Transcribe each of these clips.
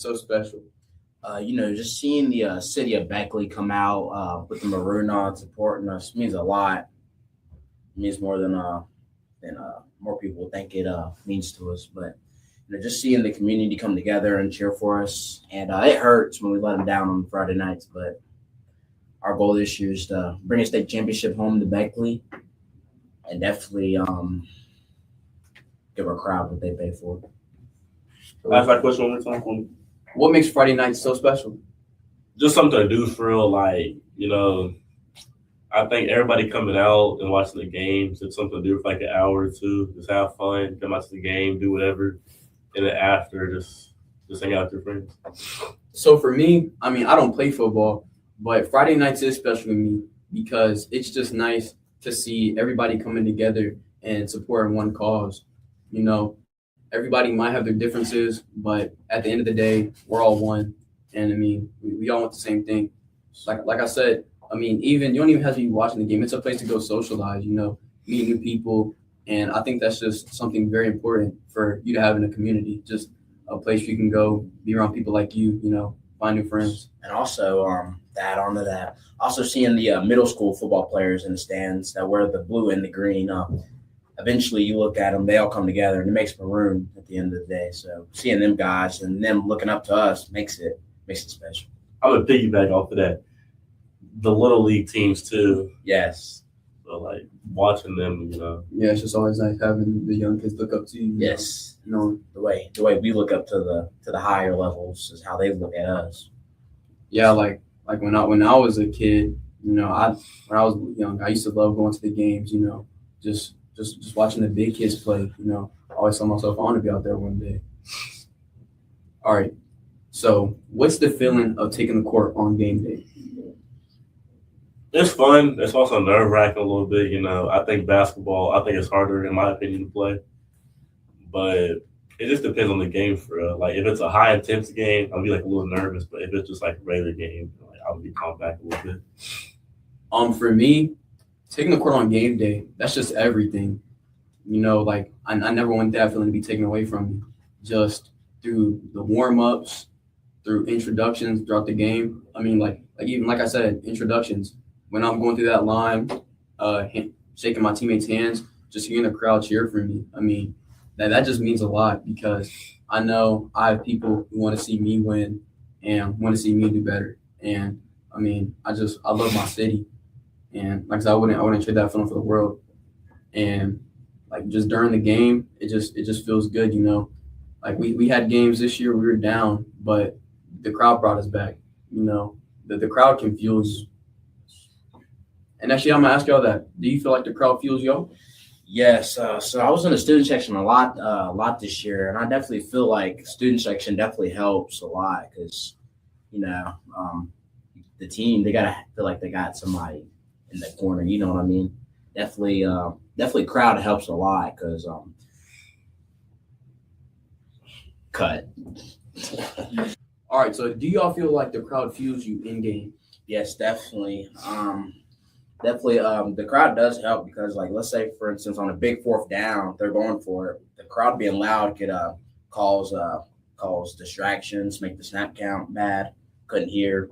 so special? Just seeing the city of Beckley come out with the maroon on supporting us means a lot. It means more than more people think it means to us. But just seeing the community come together and cheer for us, and it hurts when we let them down on Friday nights. But our goal this year is to bring a state championship home to Beckley, and definitely give our crowd what they pay for. Ask that question one more time for me. What makes Friday nights so special? Just something to do for real, I think everybody coming out and watching the games, it's something to do for like an hour or two. Just have fun, come out to the game, do whatever, and then after, just hang out with your friends. So for me, I don't play football, but Friday nights is special to me because it's just nice to see everybody coming together and supporting one cause. Everybody might have their differences, but at the end of the day, we're all one. And we all want the same thing. Like I said, even you don't even have to be watching the game. It's a place to go socialize, meet new people. And I think that's just something very important for you to have in a community. Just a place you can go be around people like you, find new friends. And also, to add on to that, also seeing the middle school football players in the stands that wear the blue and the green. Eventually, you look at them, they all come together, and it makes maroon at the end of the day. So seeing them guys and them looking up to us makes it special. I'm gonna piggyback off of that. The little league teams too. Yes. So watching them, Yeah, it's just always nice having the young kids look up to you. Yes. The way we look up to the higher levels is how they look at us. Yeah, like when I was a kid, when I was young, I used to love going to the games. Just watching the big kids play. I always told myself I want to be out there one day. All right. So, what's the feeling of taking the court on game day? It's fun. It's also nerve-wracking a little bit. I think basketball, it's harder, in my opinion, to play. But it just depends on the game for real. If it's a high-intense game, I'll be, a little nervous. But if it's just, a regular game, I'll be calm back a little bit. For me, taking the court on game day, that's just everything. I never want that feeling to be taken away from me. Just through the warm-ups, through introductions throughout the game. Even like I said, introductions. When I'm going through that line, shaking my teammates' hands, just hearing the crowd cheer for me. That just means a lot because I know I have people who want to see me win and want to see me do better. And I love my city. And like I said, I wouldn't trade that feeling for the world. And just during the game, it just feels good, we had games this year, we were down, but the crowd brought us back. The crowd can fuel you. And actually, I'm gonna ask y'all that. Do you feel like the crowd fuels y'all? Yes. So I was in the student section a lot this year, and I definitely feel like student section definitely helps a lot because, the team, they gotta feel like they got somebody in the corner. You know what I mean? Definitely crowd helps a lot because cut. All right, so do y'all feel like the crowd fuels you in game? Yes, definitely. The crowd does help because, let's say, for instance, on a big fourth down, they're going for it. The crowd being loud could cause distractions, make the snap count bad. Couldn't hear.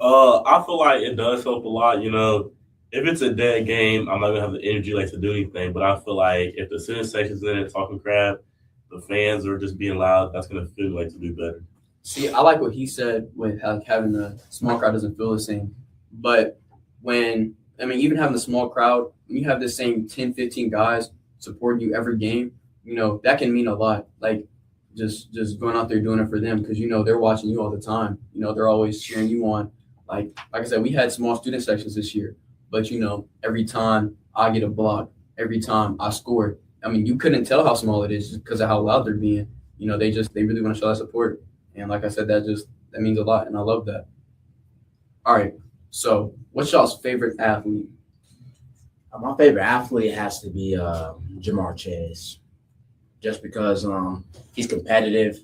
I feel like it does help a lot. If it's a dead game, I'm not gonna have the energy to do anything. But I feel like if the student section's in it talking crap, the fans are just being loud, that's gonna feel to do better. See, I like what he said with having a small crowd doesn't feel the same. But even having a small crowd, when you have the same 10, 15 guys supporting you every game, that can mean a lot. Just going out there doing it for them because, they're watching you all the time. They're always cheering you on. Like I said, we had small student sections this year. But, every time I get a block, every time I score, you couldn't tell how small it is just because of how loud they're being. They really want to show that support. And like I said, that means a lot, and I love that. All right, so what's y'all's favorite athlete? My favorite athlete has to be Jamar Chase, just because he's competitive.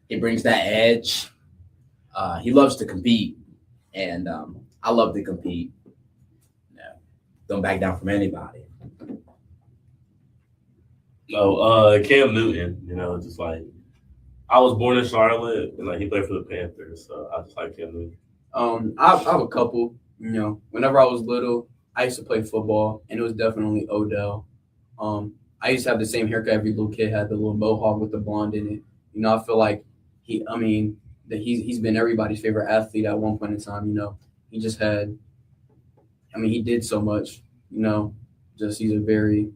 He brings that edge. He loves to compete, and I love to compete. Don't back down from anybody. No, Cam Newton, I was born in Charlotte, and like he played for the Panthers, so I just like him. I have a couple. You know, whenever I was little, I used to play football, and it was definitely Odell. I used to have the same haircut every little kid had, the little mohawk with the blonde in it. You know, I feel like he's been everybody's favorite athlete at one point in time. You know, he just had. I mean, he did so much. You know, just he's a very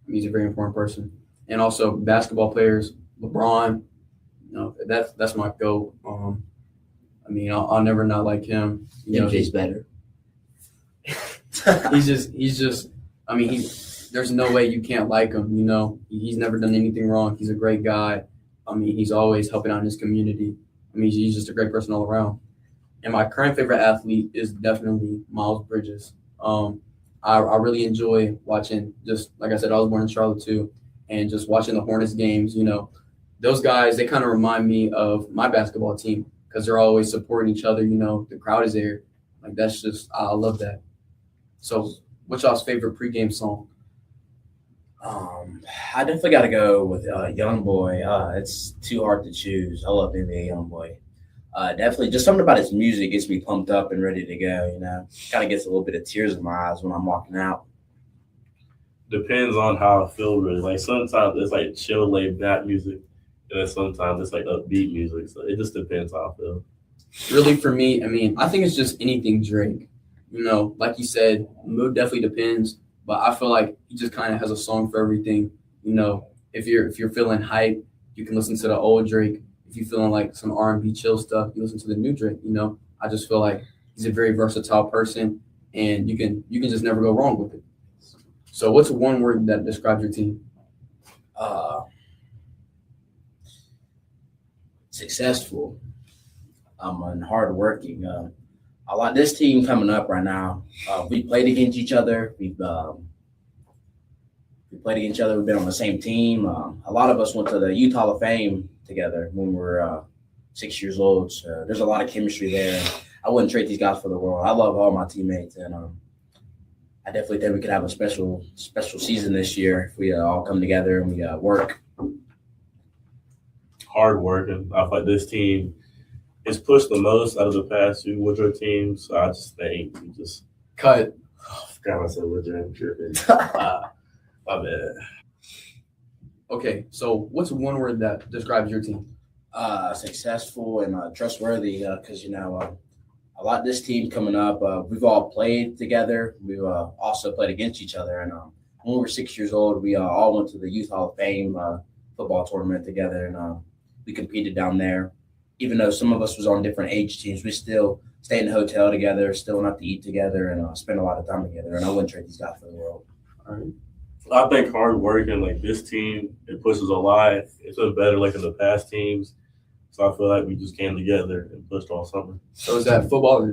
important person. And also basketball players, LeBron. You know, that's my goat. I mean, I'll never not like him. You know, MJ's better. he's just. I mean, there's no way you can't like him. You know, he's never done anything wrong. He's a great guy. I mean, he's always helping out in his community. I mean, he's just a great person all around. And my current favorite athlete is definitely Miles Bridges. I really enjoy watching, just like I said, I was born in Charlotte too, and just watching the Hornets games. You know, those guys, they kind of remind me of my basketball team because they're always supporting each other. You know, the crowd is there. Like, that's just, I love that. So what's y'all's favorite pregame song? I definitely got to go with Young Boy. It's too hard to choose. I love NBA Young Boy. Definitely, just something about his music gets me pumped up and ready to go. You know, kind of gets a little bit of tears in my eyes when I'm walking out. Depends on how I feel, really. Like sometimes it's like chill, laid back music, and then sometimes it's like upbeat music. So it just depends how I feel. Really, for me, I mean, I think it's just anything Drake. You know, like you said, mood definitely depends. But I feel like he just kind of has a song for everything. You know, if you're feeling hype, you can listen to the old Drake. If you're feeling like some R&B chill stuff, you listen to the new Drake. You know, I just feel like he's a very versatile person, and you can just never go wrong with it. So, what's one word that describes your team? Successful. And hardworking. I like this team coming up right now. We played against each other. We played against each other. We've been on the same team. A lot of us went to the Youth Hall of Fame together when we were 6 years old. So there's a lot of chemistry there. I wouldn't trade these guys for the world. I love all my teammates, and I definitely think we could have a special season this year if we all come together and we work. Hard working. I feel like this team is pushed the most out of the past two Woodrow teams. So I just think we just Cut. I forgot I said Woodrow. I'm tripping. My bad. Okay, so what's one word that describes your team? Successful and trustworthy because, you know, a lot of this team coming up, we've all played together. We've also played against each other. And when we were 6 years old, we all went to the Youth Hall of Fame football tournament together, and we competed down there. Even though some of us was on different age teams, we still stayed in the hotel together, still went out to eat together, and spend a lot of time together. And I wouldn't trade these guys for the world. All right. I think hard working, like this team, it pushes a lot. It's been better like in the past teams. So I feel like we just came together and pushed all summer. So is that football